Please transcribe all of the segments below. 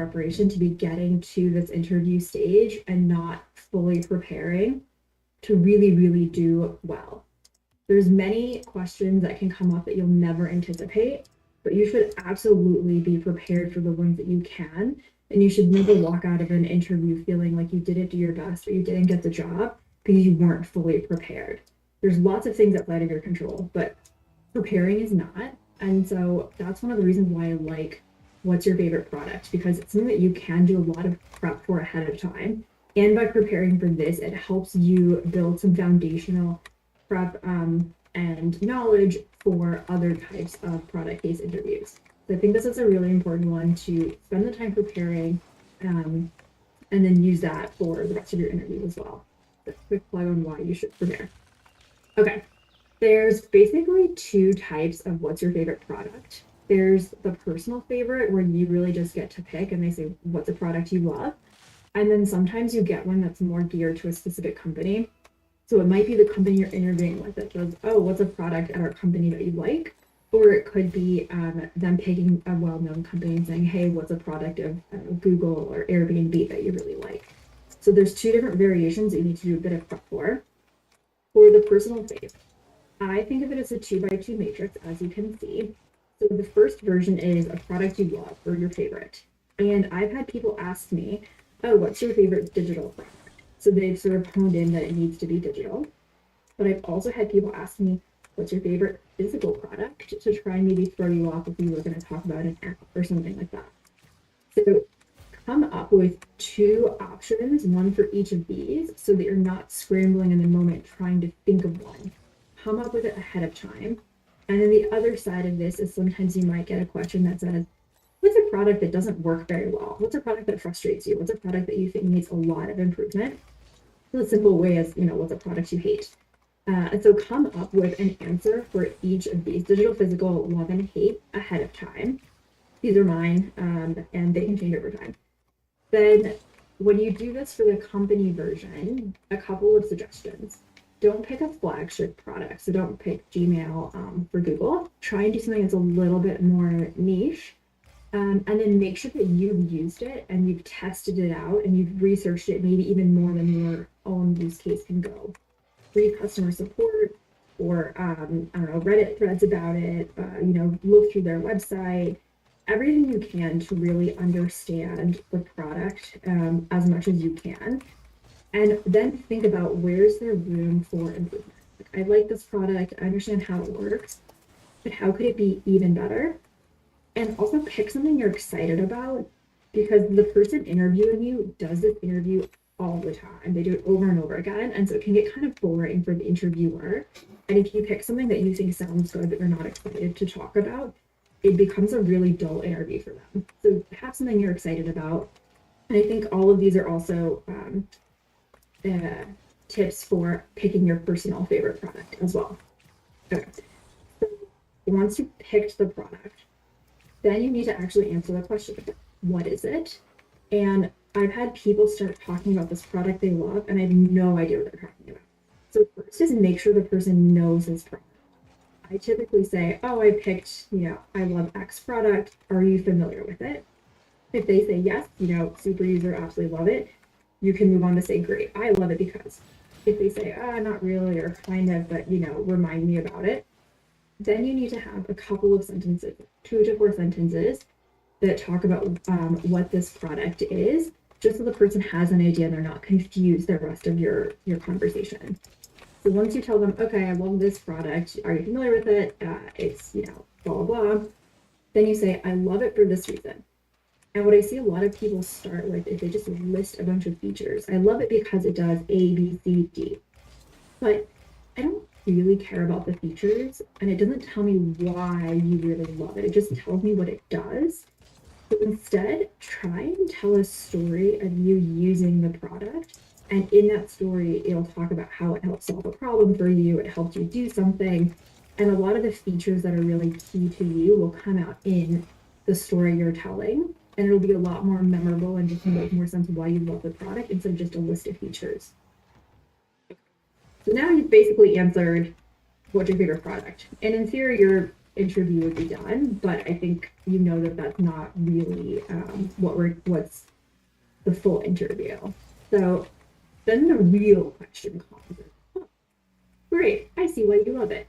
preparation to be getting to this interview stage and not fully preparing to really, really do well. There's many questions that can come up that you'll never anticipate, but you should absolutely be prepared for the ones that you can. And you should never walk out of an interview feeling like you didn't do your best or you didn't get the job because you weren't fully prepared. There's lots of things outside of your control, but preparing is not. And so that's one of the reasons why I like what's your favorite product, because it's something that you can do a lot of prep for ahead of time. And by preparing for this, it helps you build some foundational prep and knowledge for other types of product case interviews. So I think this is a really important one to spend the time preparing and then use that for the rest of your interview as well. A quick plug on why you should prepare. Okay, there's basically two types of what's your favorite product. There's the personal favorite where you really just get to pick and they say, what's a product you love? And then sometimes you get one that's more geared to a specific company. So it might be the company you're interviewing with that says, oh, what's a product at our company that you like? Or it could be them picking a well-known company and saying, hey, what's a product of Google or Airbnb that you really like? So there's two different variations that you need to do a bit of prep for. For the personal favorite, I think of it as a 2x2 matrix, as you can see. So the first version is a product you love or your favorite. And I've had people ask me, oh, what's your favorite digital product? So they've sort of honed in that it needs to be digital. But I've also had people ask me, what's your favorite physical product, to try and maybe throw you off if we were going to talk about an app or something like that. So come up with two options, one for each of these, so that you're not scrambling in the moment trying to think of one. Come up with it ahead of time. And then the other side of this is sometimes you might get a question that says, what's a product that doesn't work very well? What's a product that frustrates you? What's a product that you think needs a lot of improvement? So a simple way is, what's a product you hate? And so come up with an answer for each of these: digital, physical, love, and hate ahead of time. These are mine, and they can change over time. Then when you do this for the company version, a couple of suggestions. Don't pick a flagship product. So don't pick Gmail for Google. Try and do something that's a little bit more niche. And then make sure that you've used it and you've tested it out and you've researched it maybe even more than your own use case can go. Read customer support or, Reddit threads about it, look through their website, everything you can to really understand the product as much as you can. And then think about where's there room for improvement. I like this product, I understand how it works, but how could it be even better? And also pick something you're excited about, because the person interviewing you does this interview all the time. They do it over and over again. And so it can get kind of boring for the interviewer. And if you pick something that you think sounds good, but you're not excited to talk about, it becomes a really dull interview for them. So have something you're excited about. And I think all of these are also tips for picking your personal favorite product as well. Okay. So once you picked the product, then you need to actually answer the question, what is it? And I've had people start talking about this product they love, and I have no idea what they're talking about. So first is make sure the person knows this product. I typically say, oh, I picked, I love X product. Are you familiar with it? If they say yes, super user, absolutely love it, you can move on to say, great, I love it because. If they say, not really, or kind of, but, remind me about it, then you need to have a couple of sentences, 2 to 4 sentences that talk about what this product is, just so the person has an idea and they're not confused the rest of your conversation. So once you tell them, okay, I love this product, are you familiar with it? It's, blah, blah, blah. Then you say, I love it for this reason. And what I see a lot of people start with is they just list a bunch of features. I love it because it does A, B, C, D. But I don't really care about the features, and it doesn't tell me why you really love it. It just tells me what it does. So instead, try and tell a story of you using the product. And in that story, it'll talk about how it helps solve a problem for you. It helps you do something. And a lot of the features that are really key to you will come out in the story you're telling. And it'll be a lot more memorable and just make more sense of why you love the product instead of just a list of features. So now you've basically answered what's your favorite product. And in theory, you're interview would be done, but I think you know that that's not really what's the full interview. So then the real question comes: oh, great, I see why you love it.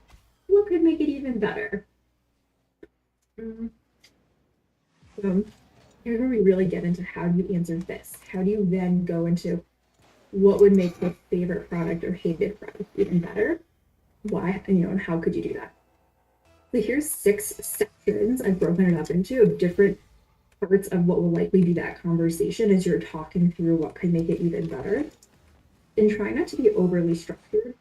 What could make it even better? So here's where we really get into how do you answer this? How do you then go into what would make the favorite product or hated product even better? Why, and how could you do that? So here's 6 sections I've broken it up into of different parts of what will likely be that conversation as you're talking through what could make it even better. And try not to be overly structured.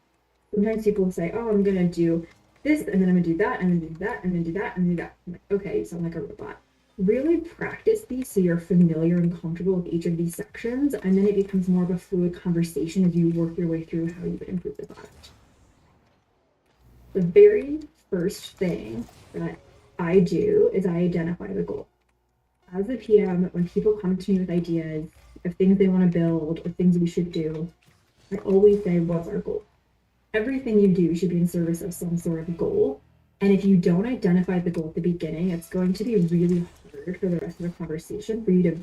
Sometimes people say, oh, I'm going to do this, and then I'm going to do that, and then do that, and then do that, and then do that. I'm like, okay, you sound like a robot. Really practice these so you're familiar and comfortable with each of these sections, and then it becomes more of a fluid conversation as you work your way through how you would improve the product. The very first thing that I do is I identify the goal. As a PM, when people come to me with ideas of things they want to build or things we should do, I always say, what's our goal? Everything you do should be in service of some sort of goal. And if you don't identify the goal at the beginning, it's going to be really hard for the rest of the conversation for you to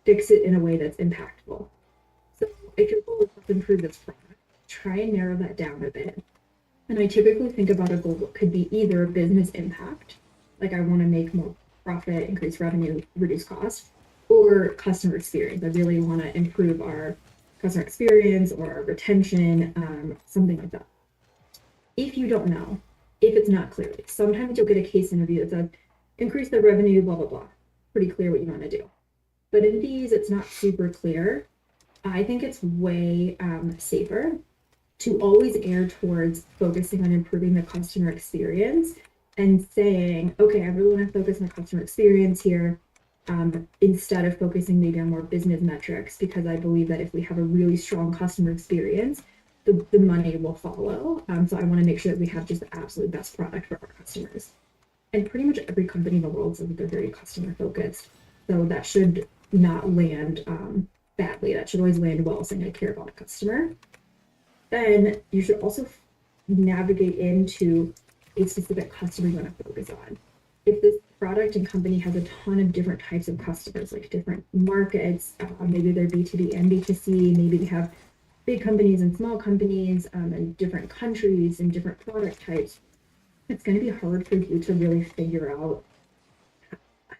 fix it in a way that's impactful. So if your goal is to improve this product, try and narrow that down a bit. And I typically think about a goal that could be either business impact, like I want to make more profit, increase revenue, reduce cost, or customer experience. I really want to improve our customer experience or our retention, something like that. If you don't know, if it's not clear, sometimes you'll get a case interview that says, increase the revenue, blah, blah, blah. Pretty clear what you want to do. But in these, it's not super clear. I think it's way safer to always err towards focusing on improving the customer experience and saying, okay, I really want to focus on customer experience here, instead of focusing maybe on more business metrics, because I believe that if we have a really strong customer experience, the money will follow. So I want to make sure that we have just the absolute best product for our customers. And pretty much every company in the world says that they're very customer focused. So that should not land badly. That should always land well, saying I care about a customer. Then you should also navigate into a specific customer you want to focus on. If this product and company has a ton of different types of customers, like different markets, maybe they're B2B and B2C, maybe they have big companies and small companies, and different countries and different product types, it's going to be hard for you to really figure out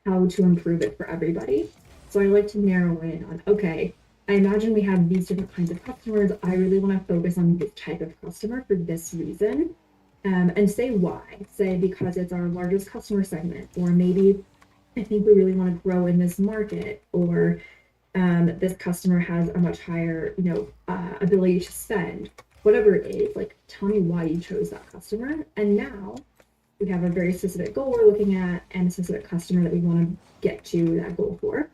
how to improve it for everybody. So I like to narrow in on, okay, I imagine we have these different kinds of customers. I really want to focus on this type of customer for this reason. And say why. Say because it's our largest customer segment, or maybe I think we really want to grow in this market, or this customer has a much higher, ability to spend. Whatever it is, like tell me why you chose that customer. And now we have a very specific goal we're looking at and a specific customer that we want to get to that goal for.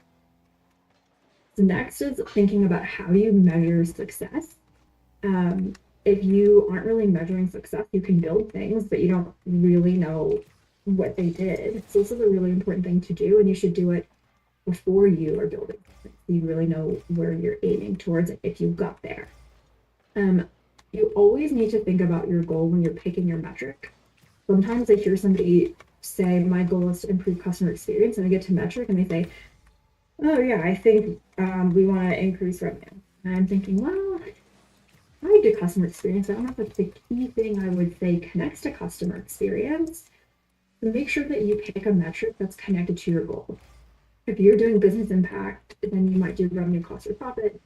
So next is thinking about how you measure success. If you aren't really measuring success, you can build things, but you don't really know what they did. So this is a really important thing to do, and you should do it before you are building something. So you really know where you're aiming towards it if you got there. You always need to think about your goal when you're picking your metric. Sometimes I hear somebody say, my goal is to improve customer experience, and I get to metric and they say, oh yeah, I think we want to increase revenue. And I'm thinking, well, I do customer experience. I don't know if that's the key thing I would say connects to customer experience. So make sure that you pick a metric that's connected to your goal. If you're doing business impact, then you might do revenue, cost, or profit.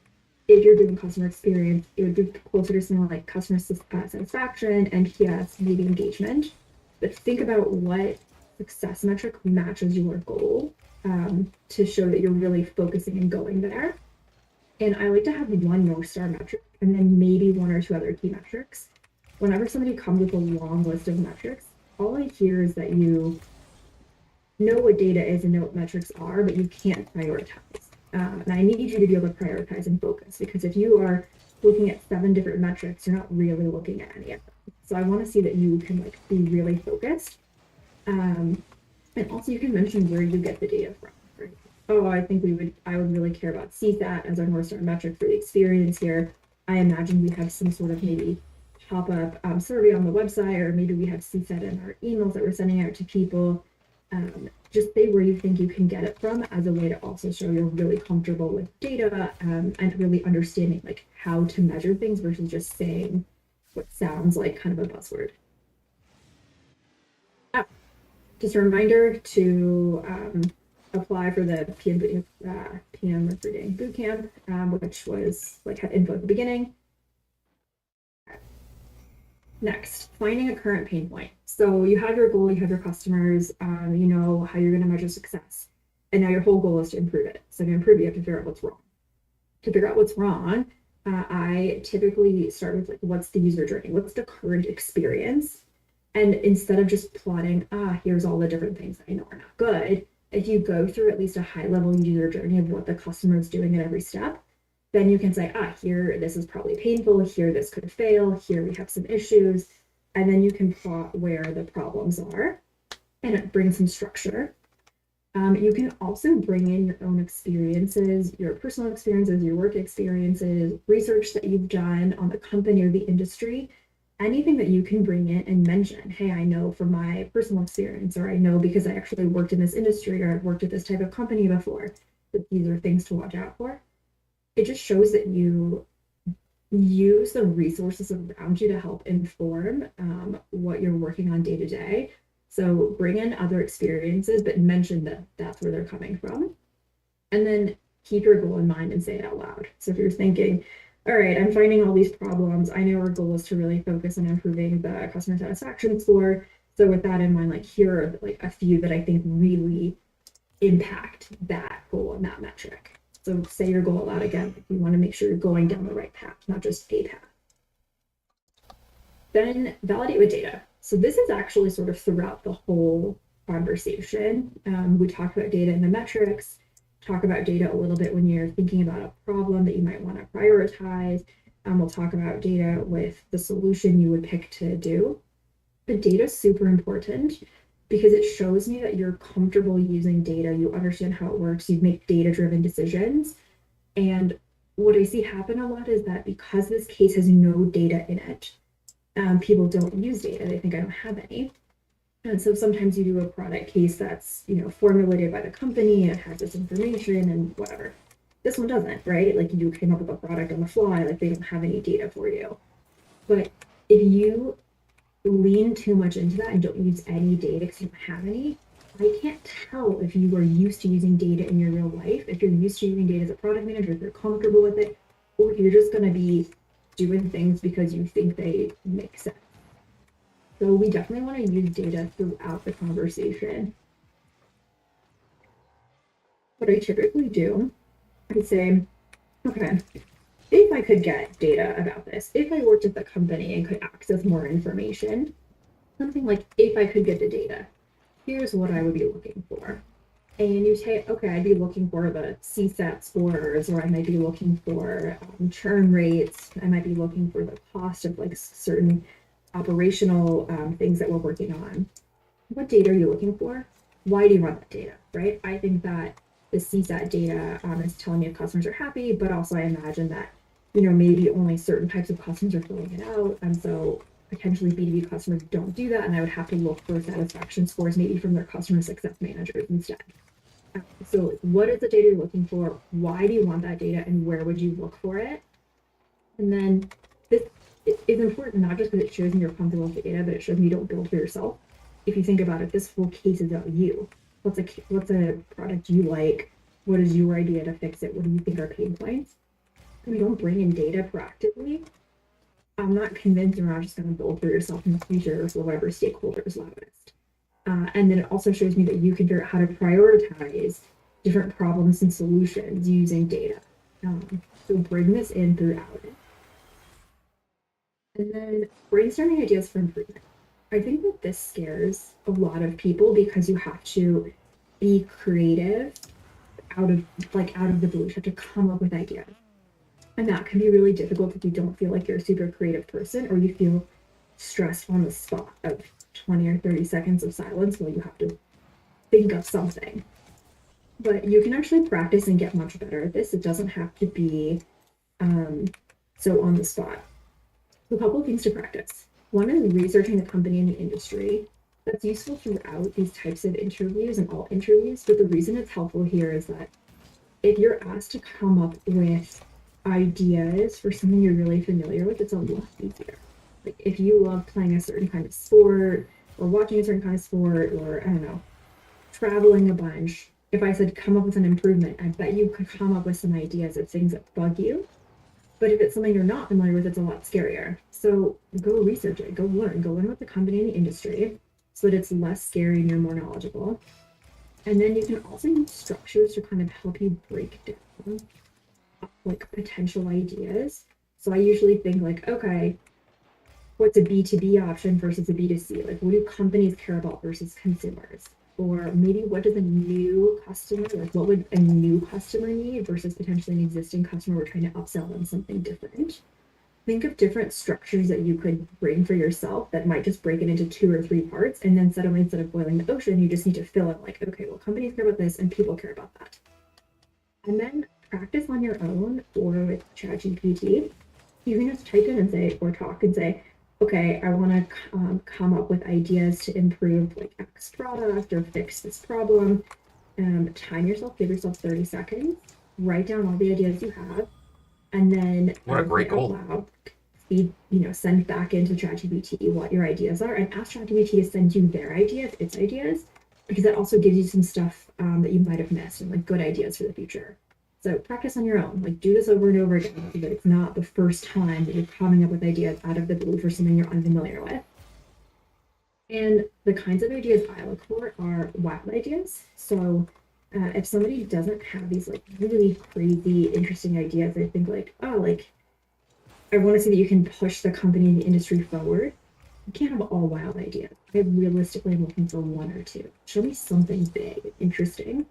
If you're doing customer experience, it would be closer to something like customer satisfaction, NPS, maybe engagement. But think about what success metric matches your goal, to show that you're really focusing and going there. And I like to have one North Star metric and then maybe 1 or 2 other key metrics. Whenever somebody comes with a long list of metrics, all I hear is that you know what data is and know what metrics are, but you can't prioritize. And I need you to be able to prioritize and focus, because if you are looking at 7 different metrics, you're not really looking at any of them. So I want to see that you can be really focused. And also you can mention where you get the data from. Right? Oh, I would really care about CSAT as our North Star metric for the experience here. I imagine we have some sort of maybe pop-up survey on the website, or maybe we have CSAT in our emails that we're sending out to people. Just say where you think you can get it from as a way to also show you're really comfortable with data and really understanding like how to measure things versus just saying what sounds like kind of a buzzword. Just a reminder to apply for the PM recruiting bootcamp, which was like had info at the beginning. Next, finding a current pain point. So you have your goal, you have your customers, you know how you're going to measure success. And now your whole goal is to improve it. So to improve, you have to figure out what's wrong. To figure out what's wrong, I typically start with like, what's the user journey? What's the current experience? And instead of just plotting, here's all the different things that I know are not good, if you go through at least a high level user journey of what the customer is doing at every step, then you can say, here, this is probably painful. Here, this could fail. Here, we have some issues. And then you can plot where the problems are, and it brings some structure. You can also bring in your own experiences, your personal experiences, your work experiences, research that you've done on the company or the industry, anything that you can bring in and mention. Hey, I know from my personal experience, or I know because I actually worked in this industry, or I've worked at this type of company before, that these are things to watch out for. It just shows that you use the resources around you to help inform what you're working on day to day. So bring in other experiences, but mention that that's where they're coming from. And then keep your goal in mind and say it out loud. So if you're thinking, all right, I'm finding all these problems, I know our goal is to really focus on improving the customer satisfaction score. So with that in mind, like here are like a few that I think really impact that goal and that metric. So say your goal out again. You want to make sure you're going down the right path, not just a path. Then validate with data. So this is actually sort of throughout the whole conversation. We talk about data in the metrics, talk about data a little bit when you're thinking about a problem that you might want to prioritize. We'll talk about data with the solution you would pick to do. The data is super important because it shows me that you're comfortable using data, you understand how it works, you make data-driven decisions. And what I see happen a lot is that because this case has no data in it, people don't use data. They think I don't have any. And so sometimes you do a product case that's, formulated by the company and it has this information and whatever. This one doesn't, right? Like you came up with a product on the fly, like they don't have any data for you. But if you lean too much into that and don't use any data because you don't have any, I can't tell if you are used to using data in your real life, if you're used to using data as a product manager, if you're comfortable with it, or if you're just going to be doing things because you think they make sense. So we definitely want to use data throughout the conversation. What I typically do, I say, okay, if I could get data about this, if I worked at the company and could access more information, something like if I could get the data, here's what I would be looking for. And you say, okay, I'd be looking for the CSAT scores, or I might be looking for churn rates. I might be looking for the cost of like certain operational things that we're working on. What data are you looking for? Why do you want that data, right? I think that the CSAT data is telling me if customers are happy, but also I imagine that, maybe only certain types of customers are filling it out. And so potentially B2B customers don't do that. And I would have to look for satisfaction scores, maybe from their customer success managers instead. So what is the data you're looking for? Why do you want that data? And where would you look for it? And then this is important, not just because it shows me you're comfortable with the data, but it shows me you don't build for yourself. If you think about it, this whole case is about you. What's a product you like? What is your idea to fix it? What do you think are pain points? If we don't bring in data proactively, I'm not convinced you're not just going to build for yourself in the future for whatever stakeholder is loudest. And then it also shows me that you can figure out how to prioritize different problems and solutions using data. So bring this in throughout it. And then brainstorming ideas for improvement. I think that this scares a lot of people because you have to be creative out of the blue. You have to come up with ideas. And that can be really difficult if you don't feel like you're a super creative person, or you feel stressed on the spot of 20 or 30 seconds of silence while you have to think of something. But you can actually practice and get much better at this. It doesn't have to be so on the spot. So a couple of things to practice. One is researching the company and the industry. That's useful throughout these types of interviews and all interviews, but the reason it's helpful here is that if you're asked to come up with ideas for something you're really familiar with, it's a lot easier. Like if you love playing a certain kind of sport or watching a certain kind of sport or I don't know, traveling a bunch, if I said come up with an improvement, I bet you could come up with some ideas of things that bug you. But if it's something you're not familiar with, it's a lot scarier. So go research it, go learn about the company and the industry so that it's less scary and you're more knowledgeable. And then you can also use structures to kind of help you break down like potential ideas. So I usually think like, okay, what's a B2B option versus a B2C? Like what do companies care about versus consumers? Or maybe what does a new customer, like what would a new customer need versus potentially an existing customer we're trying to upsell them something different? Think of different structures that you could bring for yourself that might just break it into 2 or 3 parts. And then suddenly instead of boiling the ocean, you just need to fill in like, okay, well, companies care about this and people care about that. And then practice on your own or with ChatGPT. You can just type in and say, or talk and say, okay, I want to come up with ideas to improve like X product or fix this problem. Time yourself, give yourself 30 seconds, write down all the ideas you have, and then What a great out goal. loud, send back into ChatGPT what your ideas are, and ask ChatGPT to send you their ideas, its ideas, because that also gives you some stuff that you might have missed and like good ideas for the future. So practice on your own. Like do this over and over again so that it's not the first time that you're coming up with ideas out of the blue for something you're unfamiliar with. And the kinds of ideas I look for are wild ideas. So if somebody doesn't have these like really crazy, interesting ideas, I think like, oh, like I want to see that you can push the company and the industry forward. You can't have all wild ideas. I realistically am looking for 1 or 2. Show me something big, interesting.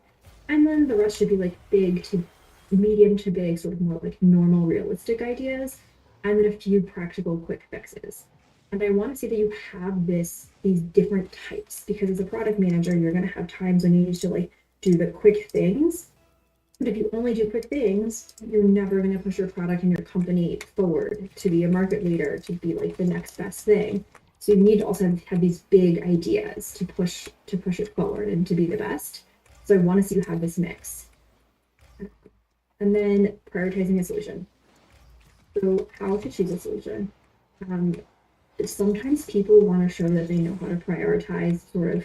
And then the rest should be like big to medium to big, sort of more like normal, realistic ideas. And then a few practical quick fixes. And I want to see that you have these different types because as a product manager, you're going to have times when you need to like do the quick things. But if you only do quick things, you're never going to push your product and your company forward to be a market leader, to be like the next best thing. So you need to also have these big ideas to push it forward and to be the best. So I want to see you have this mix. And then prioritizing a solution. So how to choose a solution. Um, Sometimes people want to show that they know how to prioritize sort of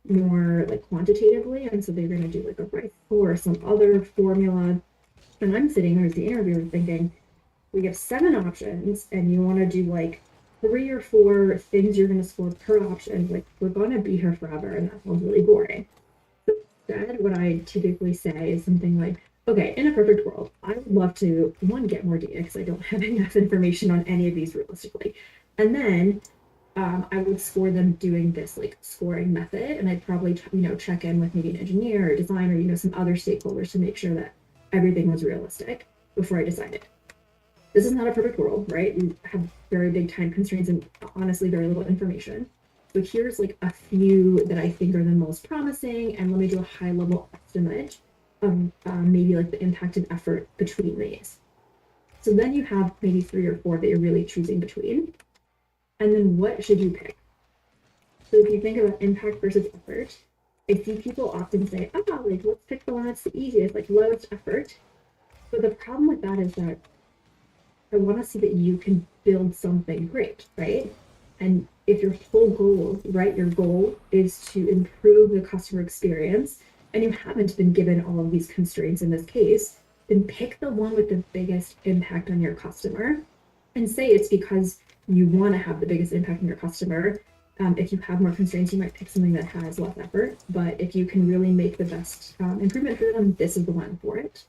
more like quantitatively, and so they're going to do like a RICE or some other formula. And I'm sitting there as the interviewer thinking, we have 7 options, and you want to do like 3 or 4 things you're going to score per option. Like we're going to be here forever, and that sounds really boring. So instead, what I typically say is something like, okay, in a perfect world, I would love to one get more data because I don't have enough information on any of these realistically, and then I would score them doing this like scoring method, and I'd probably check in with maybe an engineer or designer, some other stakeholders to make sure that everything was realistic before I decided. This is not a perfect world, right? We have very big time constraints and honestly very little information. So here's like a few that I think are the most promising, and let me do a high level estimate of maybe like the impact and effort between these. So then you have maybe 3 or 4 that you're really choosing between. And then what should you pick? So if you think about impact versus effort, I see people often say, like let's pick the one that's the easiest, like lowest effort. But the problem with that is that I want to see that you can build something great, right? And if your whole goal, right, your goal is to improve the customer experience, and you haven't been given all of these constraints in this case, then pick the one with the biggest impact on your customer and say it's because you want to have the biggest impact on your customer. If you have more constraints, you might pick something that has less effort. But if you can really make the best improvement for them, this is the one for it.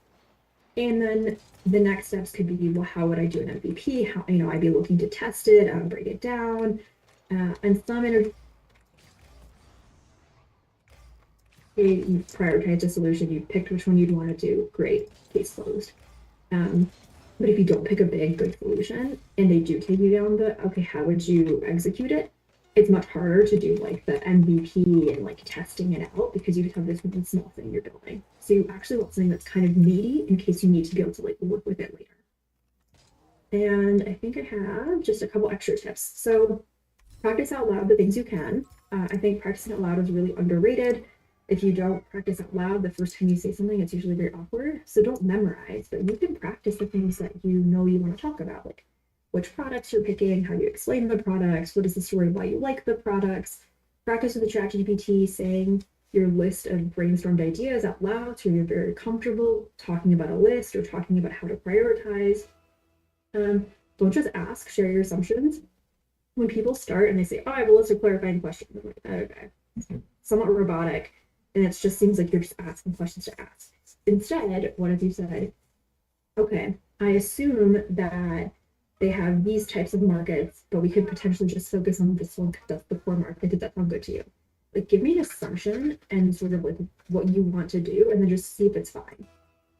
And then the next steps could be, well, how would I do an MVP? How, I'd be looking to test it, break it down, and some you prioritize a solution. You picked which one you'd want to do. Great, case closed. But if you don't pick a big, good solution and they do take you down okay, how would you execute it? It's much harder to do like the MVP and like testing it out because you have this one small thing you're building. So you actually want something that's kind of meaty in case you need to be able to like work with it later. And I think I have just a couple extra tips. So practice out loud the things you can. I think practicing out loud is really underrated. If you don't practice out loud the first time you say something, it's usually very awkward. So don't memorize, but you can practice the things that you know you want to talk about, like which products you're picking, how you explain the products, what is the story why you like the products. Practice with the ChatGPT saying your list of brainstormed ideas out loud so you're very comfortable talking about a list or talking about how to prioritize. Don't just ask, share your assumptions. When people start and they say, oh, I have a list of clarifying questions, I'm like, okay, somewhat robotic. And it just seems like you're just asking questions to ask. Instead, what if you said, okay, I assume that they have these types of markets, but we could potentially just focus on this one because that's the core market. Does that sound good to you? Like, give me an assumption and sort of like what you want to do, and then just see if it's fine.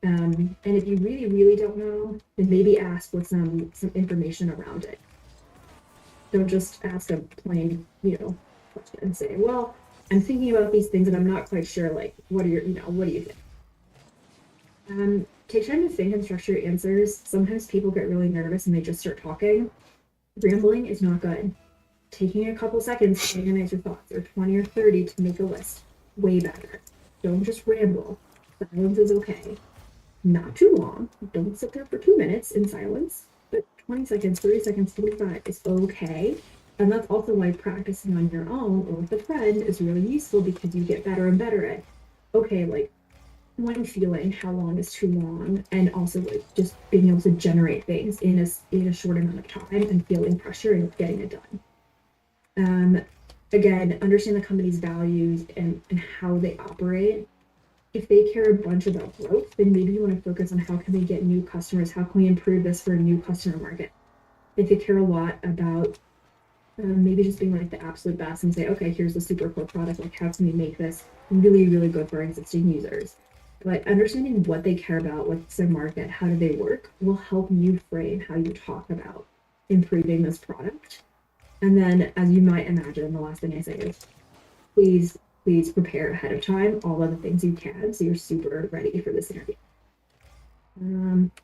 And if you really, really don't know, then maybe ask with some information around it. Don't just ask a plain, question and say, well, I'm thinking about these things and I'm not quite sure, like, what do you think? Take time to think and structure your answers. Sometimes people get really nervous and they just start talking. Rambling is not good. Taking a couple seconds to organize your thoughts, or 20 or 30 to make a list, way better. Don't just ramble. Silence is okay. Not too long. Don't sit there for 2 minutes in silence, but 20 seconds, 30 seconds, 45 is okay. And that's also why practicing on your own or with a friend is really useful, because you get better and better at, okay, like, when feeling how long is too long, and also like just being able to generate things in a short amount of time and feeling pressure and getting it done. Again, understand the company's values and how they operate. If they care a bunch about growth, then maybe you want to focus on how can we get new customers, how can we improve this for a new customer market. If they care a lot about maybe just being like the absolute best and say, okay, here's the super cool product, like how can we make this really, really good for our existing users. But understanding what they care about, what's their market, how do they work, will help you frame how you talk about improving this product. And then, as you might imagine, the last thing I say is, please prepare ahead of time all of the things you can so you're super ready for this interview.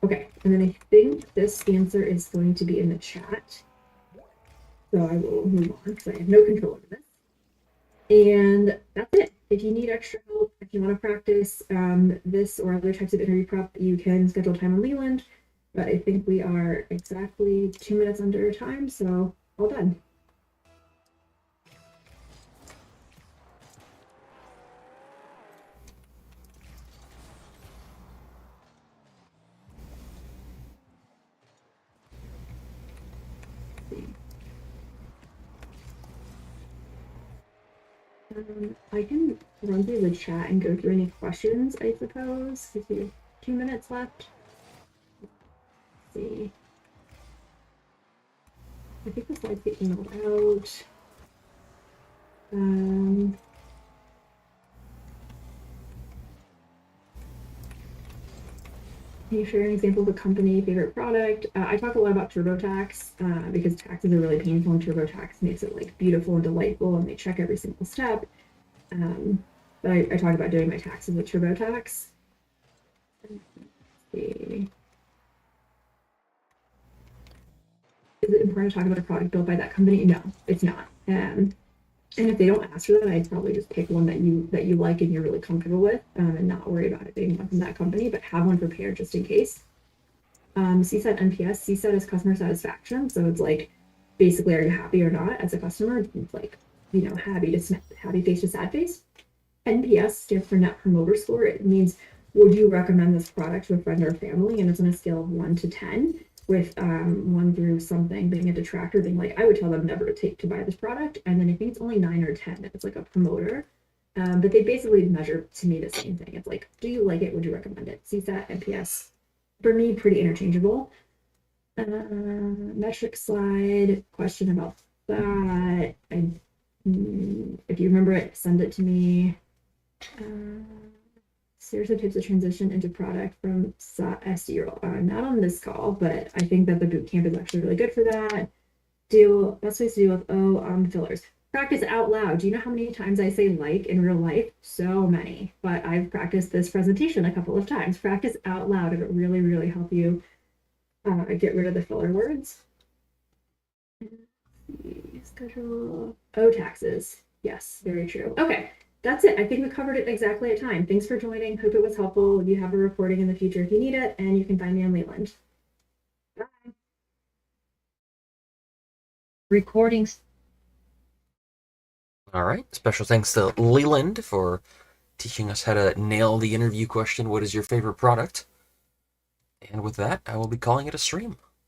Okay, and then I think this answer is going to be in the chat. So I will move on because I have no control over this. And that's it. If you need extra help, if you want to practice this or other types of interview prep, you can schedule time on Leland. But I think we are exactly 2 minutes under time, so all done. I can run through the chat and go through any questions, I suppose. If you have 2 minutes left. Let's see. I think the slides get emailed out. Can you share an example of a company favorite product? I talk a lot about TurboTax because taxes are really painful, and TurboTax makes it like beautiful and delightful, and they check every single step. But I talk about doing my taxes with TurboTax. Let's see. Is it important to talk about a product built by that company? No, it's not. And if they don't ask for that, I'd probably just pick one that you like and you're really comfortable with, and not worry about it being one from that company, but have one prepared just in case. CSAT NPS. CSAT is customer satisfaction, so it's like basically, are you happy or not as a customer? It's like, happy face to sad face. NPS stands for Net Promoter Score. It means, would you recommend this product to a friend or family? And it's on a scale of 1 to 10, with 1 through something being a detractor, being like, I would tell them never to buy this product. And then I think it's only 9 or 10 if it's like a promoter. But they basically measure, to me, the same thing. It's like, do you like it? Would you recommend it? CSAT, NPS, for me, pretty interchangeable. Metric slide, question about that. If you remember it, send it to me. Seriously, tips to transition into product from SD role. Not on this call, but I think that the bootcamp is actually really good for that. Best ways to deal with fillers. Practice out loud. Do you know how many times I say like in real life? So many. But I've practiced this presentation a couple of times. Practice out loud. It'll really, really help you get rid of the filler words. Schedule. Oh, taxes. Yes, very true. Okay, that's it. I think we covered it exactly at time. Thanks for joining. Hope it was helpful. You have a recording in the future if you need it, and you can find me on Leland. Bye. Recordings. All right. Special thanks to Leland for teaching us how to nail the interview question, what is your favorite product? And with that, I will be calling it a stream.